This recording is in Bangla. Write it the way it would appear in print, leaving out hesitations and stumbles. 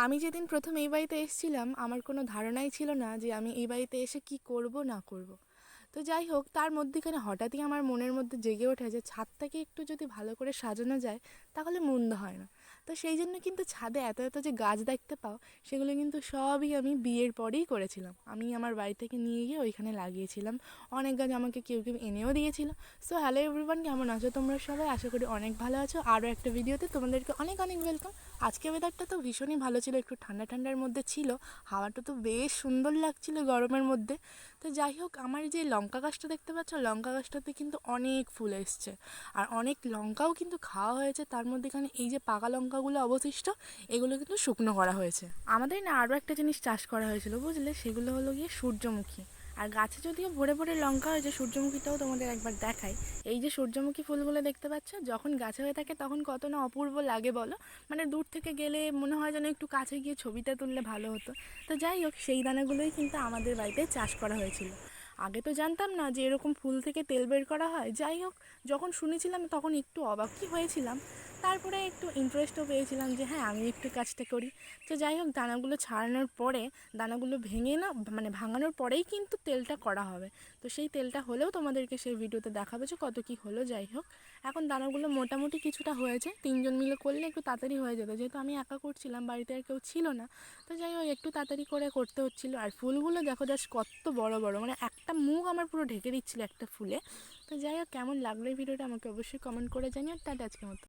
আমি যেদিন প্রথম এই বাড়িতে এসেছিলাম আমার কোনো ধারণাই ছিল না যে আমি এই বাড়িতে এসে কি করব না করব। তো যাই হোক, তার মধ্যেখানে হঠাৎই আমার মনের মধ্যে জেগে ওঠে যে ছাদটাকে একটু যদি ভালো করে সাজানো যায় তাহলে মন্দ হয় না। তো সেই জন্য কিন্তু ছাদে এত এত যে গাছ দেখতে পাও, সেগুলো কিন্তু সবই আমি বিয়ের পরেই করেছিলাম। আমি আমার বাড়ি থেকে নিয়ে গিয়ে ওইখানে লাগিয়েছিলাম। অনেক গাছ আমাকে কেউ কেউ এনেও দিয়েছিল। সো হ্যালো এভরিওয়ান, কেমন আছো তোমরা সবাই? আশা করি অনেক ভালো আছো। আরও একটা ভিডিওতে তোমাদেরকে অনেক অনেক ওয়েলকাম। আজকে ওয়েদারটা তো ভীষণই ভালো ছিল, একটু ঠান্ডা ঠান্ডার মধ্যে ছিল, হাওয়াটা তো বেশ সুন্দর লাগছিল গরমের মধ্যে। তো যাই হোক, আমার যে লঙ্কা গাছটা দেখতে পাচ্ছ, লঙ্কা গাছটাতে কিন্তু অনেক ফুল এসছে আর অনেক লঙ্কাও কিন্তু খাওয়া হয়েছে। তার মধ্যেখানে এই যে পাকা লঙ্কাগুলো অবশিষ্ট, এগুলো কিন্তু শুকনো করা হয়েছে। আমাদের না আরও একটা জিনিস চাষ করা হয়েছিল বুঝলে, সেগুলো হলো গিয়ে সূর্যমুখী। আর গাছে যদিও ভরে ভরে লঙ্কা হয়েছে, সূর্যমুখীটাও তোমাদের একবার দেখাই। এই যে সূর্যমুখী ফুলগুলো দেখতে পাচ্ছ, যখন গাছে হয়ে থাকে তখন কত না অপূর্ব লাগে বলো। মানে দূর থেকে গেলে মনে হয় যেন একটু কাছে গিয়ে ছবিটা তুললে ভালো হতো। তো যাই হোক, সেই দানাগুলোই কিন্তু আমাদের বাড়িতে চাষ করা হয়েছিল। আগে তো জানতাম না যে এরকম ফুল থেকে তেল বের করা হয়। যাই হোক, যখন শুনেছিলাম তখন একটু অবাকই হয়েছিলাম। তারপরে একটু ইন্টারেস্টও পেয়েছিলাম যে হ্যাঁ, আমি একটু কাজটা করি। তো যাই হোক, দানাগুলো ছাড়ানোর পরে, দানাগুলো ভেঙে না, মানে ভাঙানোর পরেই কিন্তু তেলটা করা হবে। তো সেই তেলটা হলেও তোমাদেরকে সেই ভিডিওতে দেখাবে যে কত কী হলো। যাই হোক, এখন দানাগুলো মোটামুটি কিছুটা হয়েছে। 3জন মিলে করলে একটু তাড়াতাড়ি হয়ে যেত, যেহেতু আমি একা করছিলাম, বাড়িতে আর কেউ ছিল না। তো যাই হোক, একটু তাড়াতাড়ি করে করতে হচ্ছিলো। আর ফুলগুলো দেখো জাস্ট কত বড় বড়, মানে একটা মুখ আমার পুরো ঢেকে দিচ্ছিলো একটা ফুলে। তো যাই হোক, কেমন লাগলো এই ভিডিওটা আমাকে অবশ্যই কমেন্ট করে জানিও। টাটা আজকের মতো।